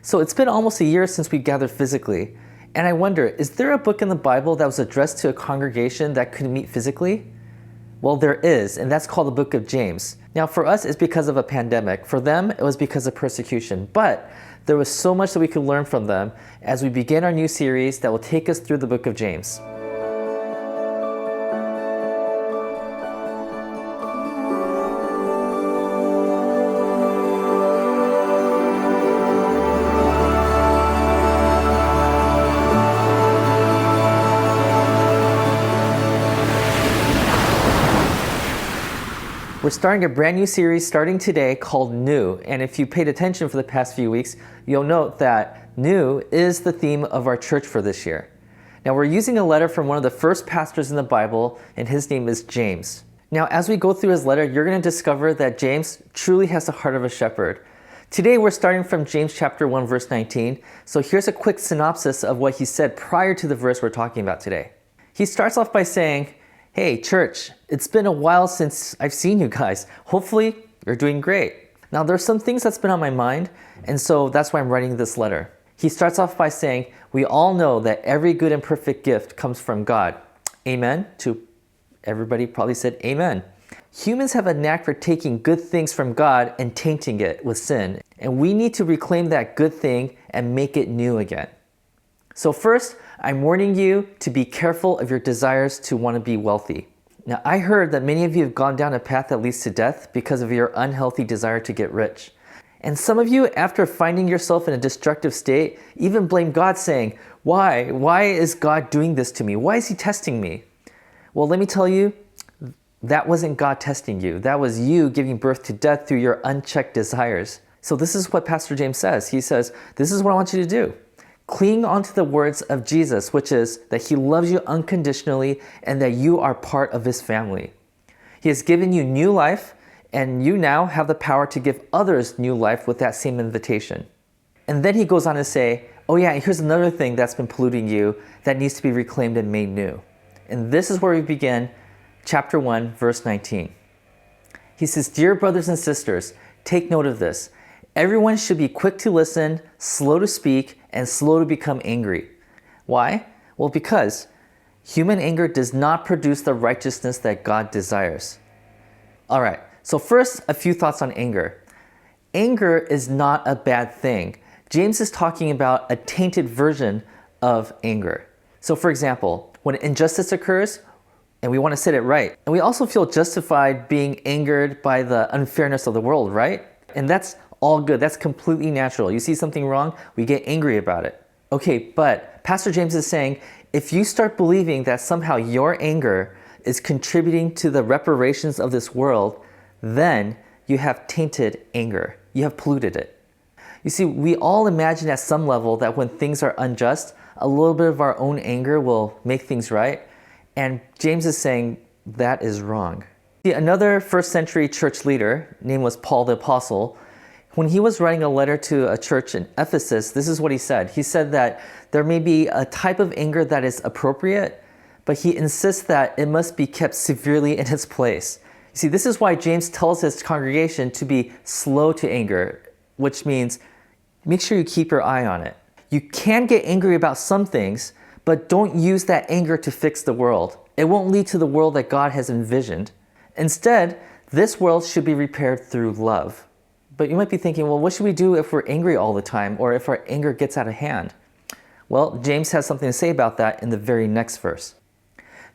So it's been almost a year since we gathered physically, and I wonder, is there a book in the Bible that was addressed to a congregation that couldn't meet physically? Well, there is, and that's called the book of James. Now, for us, it's because of a pandemic. For them, it was because of persecution. But there was so much that we could learn from them as we begin our new series that will take us through the book of James. We're starting a brand new series starting today called New, and if you paid attention for the past few weeks, you'll note that New is the theme of our church for this year. Now we're using a letter from one of the first pastors in the Bible, and his name is James. Now as we go through his letter, you're going to discover that James truly has the heart of a shepherd. Today we're starting from James chapter 1 verse 19, so here's a quick synopsis of what he said prior to the verse we're talking about today. He starts off by saying, "Hey, church, it's been a while since I've seen you guys. Hopefully, you're doing great." Now, there's some things that's been on my mind, and so that's why I'm writing this letter. He starts off by saying, "We all know that every good and perfect gift comes from God." Amen? To everybody probably said amen. Humans have a knack for taking good things from God and tainting it with sin, and we need to reclaim that good thing and make it new again. So first, I'm warning you to be careful of your desires to want to be wealthy. Now, I heard that many of you have gone down a path that leads to death because of your unhealthy desire to get rich. And some of you, after finding yourself in a destructive state, even blame God saying, Why? Why is God doing this to me? Why is he testing me? Well, let me tell you, that wasn't God testing you. That was you giving birth to death through your unchecked desires. So this is what Pastor James says. He says, this is what I want you to do. Cling onto the words of Jesus, which is that he loves you unconditionally and that you are part of his family. He has given you new life, and you now have the power to give others new life with that same invitation. And then he goes on to say, oh yeah, here's another thing that's been polluting you that needs to be reclaimed and made new. And this is where we begin chapter 1, verse 19. He says, "Dear brothers and sisters, take note of this. Everyone should be quick to listen, slow to speak, and slow to become angry." Why? Well, because human anger does not produce the righteousness that God desires. All right, so first, a few thoughts on anger. Anger is not a bad thing. James is talking about a tainted version of anger. So for example, when injustice occurs, and we want to set it right, and we also feel justified being angered by the unfairness of the world, right? And that's all good. That's completely natural. You see something wrong, we get angry about it. Okay, but Pastor James is saying, if you start believing that somehow your anger is contributing to the reparations of this world, then you have tainted anger. You have polluted it. You see, we all imagine at some level that when things are unjust, a little bit of our own anger will make things right. And James is saying that is wrong. See, another first century church leader, named was Paul the Apostle. When he was writing a letter to a church in Ephesus, this is what he said. He said that there may be a type of anger that is appropriate, but he insists that it must be kept severely in its place. You see, this is why James tells his congregation to be slow to anger, which means make sure you keep your eye on it. You can get angry about some things, but don't use that anger to fix the world. It won't lead to the world that God has envisioned. Instead, this world should be repaired through love. But you might be thinking, well, what should we do if we're angry all the time or if our anger gets out of hand? Well, James has something to say about that in the very next verse.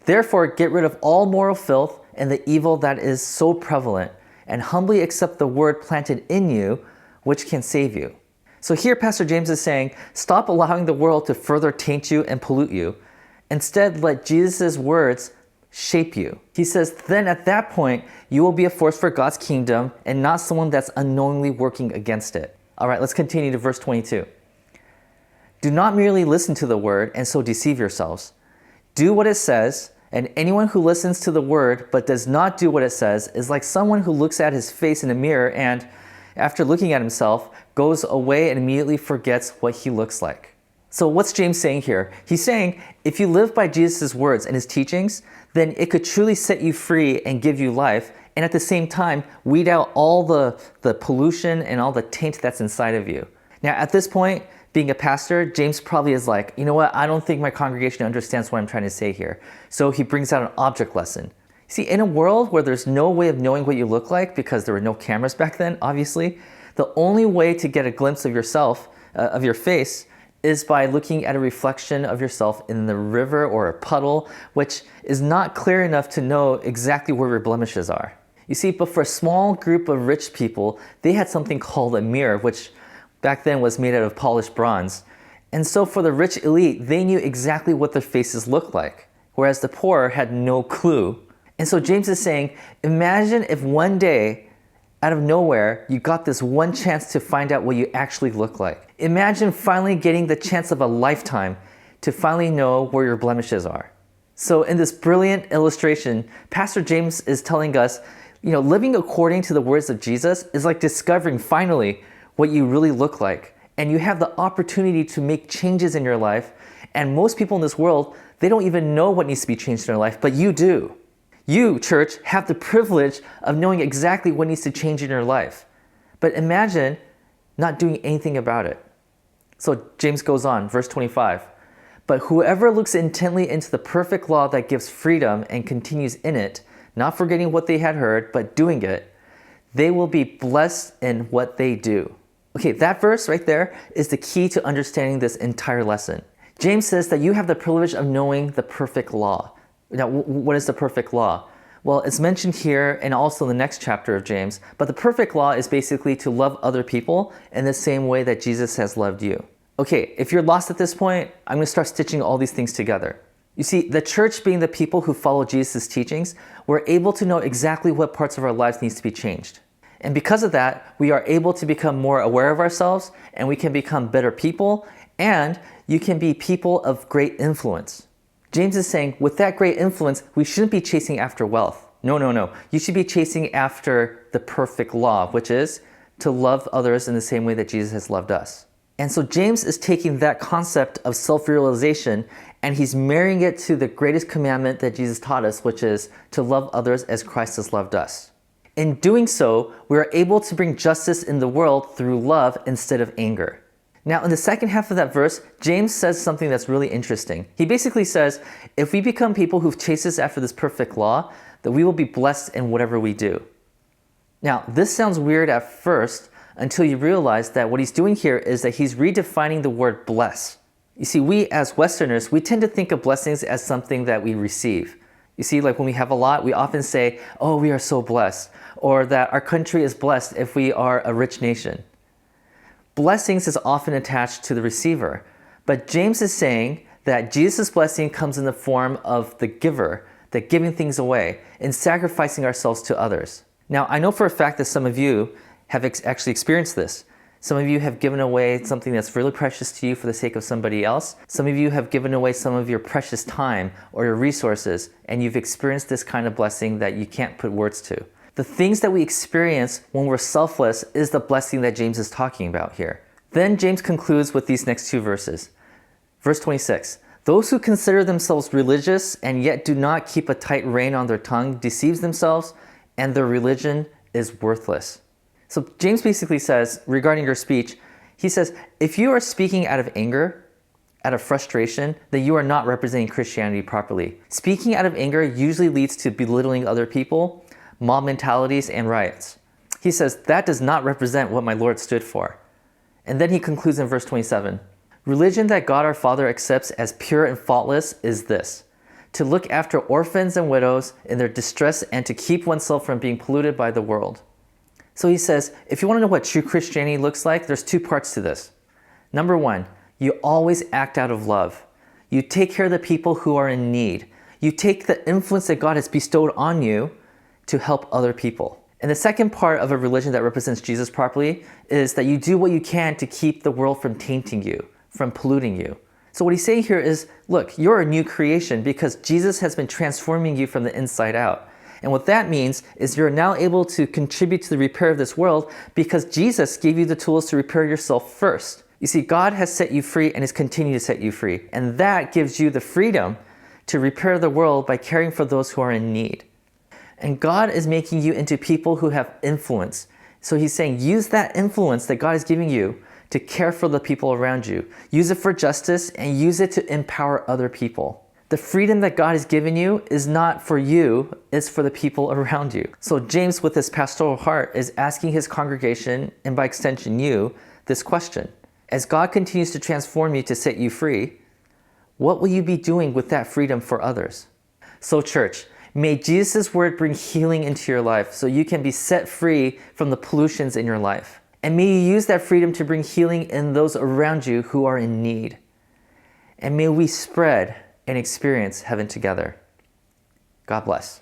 "Therefore, get rid of all moral filth and the evil that is so prevalent, and humbly accept the word planted in you, which can save you." So here Pastor James is saying, stop allowing the world to further taint you and pollute you. Instead, let Jesus' words shape you. He says, then at that point, you will be a force for God's kingdom and not someone that's unknowingly working against it. All right, let's continue to verse 22. "Do not merely listen to the word and so deceive yourselves. Do what it says, and anyone who listens to the word but does not do what it says is like someone who looks at his face in a mirror and, after looking at himself, goes away and immediately forgets what he looks like." So what's James saying here? He's saying, if you live by Jesus' words and his teachings, then it could truly set you free and give you life, and at the same time, weed out all the pollution and all the taint that's inside of you. Now, at this point, being a pastor, James probably is like, you know what, I don't think my congregation understands what I'm trying to say here. So he brings out an object lesson. See, in a world where there's no way of knowing what you look like because there were no cameras back then, obviously, the only way to get a glimpse of yourself, of your face, is by looking at a reflection of yourself in the river or a puddle, which is not clear enough to know exactly where your blemishes are. You see, but for a small group of rich people, they had something called a mirror, which back then was made out of polished bronze. And so for the rich elite, they knew exactly what their faces looked like, whereas the poor had no clue. And so James is saying, imagine if one day, out of nowhere, you got this one chance to find out what you actually look like. Imagine finally getting the chance of a lifetime to finally know where your blemishes are. So in this brilliant illustration, Pastor James is telling us, living according to the words of Jesus is like discovering finally what you really look like. And you have the opportunity to make changes in your life. And most people in this world, they don't even know what needs to be changed in their life, but you do. You, church, have the privilege of knowing exactly what needs to change in your life. But imagine not doing anything about it. So James goes on, verse 25. But whoever looks intently into the perfect law that gives freedom and continues in it, not forgetting what they had heard, but doing it, they will be blessed in what they do. Okay, that verse right there is the key to understanding this entire lesson. James says that you have the privilege of knowing the perfect law. Now, what is the perfect law? Well, it's mentioned here and also in the next chapter of James, but the perfect law is basically to love other people in the same way that Jesus has loved you. Okay, if you're lost at this point, I'm going to start stitching all these things together. You see, the church being the people who follow Jesus' teachings, we're able to know exactly what parts of our lives needs to be changed. And because of that, we are able to become more aware of ourselves, and we can become better people, and you can be people of great influence. James is saying, with that great influence, we shouldn't be chasing after wealth. No. You should be chasing after the perfect law, which is to love others in the same way that Jesus has loved us. And so James is taking that concept of self-realization and he's marrying it to the greatest commandment that Jesus taught us, which is to love others as Christ has loved us. In doing so, we are able to bring justice in the world through love instead of anger. Now, in the second half of that verse, James says something that's really interesting. He basically says, if we become people who chase after this perfect law, that we will be blessed in whatever we do. Now, this sounds weird at first until you realize that what he's doing here is that he's redefining the word bless. You see, we as Westerners, we tend to think of blessings as something that we receive. You see, like when we have a lot, we often say, oh, we are so blessed, or that our country is blessed if we are a rich nation. Blessings is often attached to the receiver, but James is saying that Jesus' blessing comes in the form of the giver, that giving things away and sacrificing ourselves to others. Now, I know for a fact that some of you have actually experienced this. Some of you have given away something that's really precious to you for the sake of somebody else. Some of you have given away some of your precious time or your resources, and you've experienced this kind of blessing that you can't put words to. The things that we experience when we're selfless is the blessing that James is talking about here. Then James concludes with these next two verses. Verse 26, those who consider themselves religious and yet do not keep a tight rein on their tongue deceives themselves, and their religion is worthless. So James basically says, regarding your speech, he says, if you are speaking out of anger, out of frustration, then you are not representing Christianity properly. Speaking out of anger usually leads to belittling other people, mob mentalities, and riots. He says, that does not represent what my Lord stood for. And then he concludes in verse 27, religion that God our Father accepts as pure and faultless is this, to look after orphans and widows in their distress and to keep oneself from being polluted by the world. So he says, if you want to know what true Christianity looks like, there's two parts to this. Number one, you always act out of love. You take care of the people who are in need. You take the influence that God has bestowed on you to help other people. And the second part of a religion that represents Jesus properly is that you do what you can to keep the world from tainting you, from polluting you. So what he's saying here is, look, you're a new creation because Jesus has been transforming you from the inside out. And what that means is you're now able to contribute to the repair of this world because Jesus gave you the tools to repair yourself first. You see, God has set you free and is continuing to set you free. And that gives you the freedom to repair the world by caring for those who are in need. And God is making you into people who have influence. So he's saying, use that influence that God is giving you to care for the people around you. Use it for justice and use it to empower other people. The freedom that God has given you is not for you, it's for the people around you. So James, with his pastoral heart, is asking his congregation, and by extension you, this question. As God continues to transform you to set you free, what will you be doing with that freedom for others? So church, may Jesus' word bring healing into your life so you can be set free from the pollutions in your life. And may you use that freedom to bring healing in those around you who are in need. And may we spread and experience heaven together. God bless.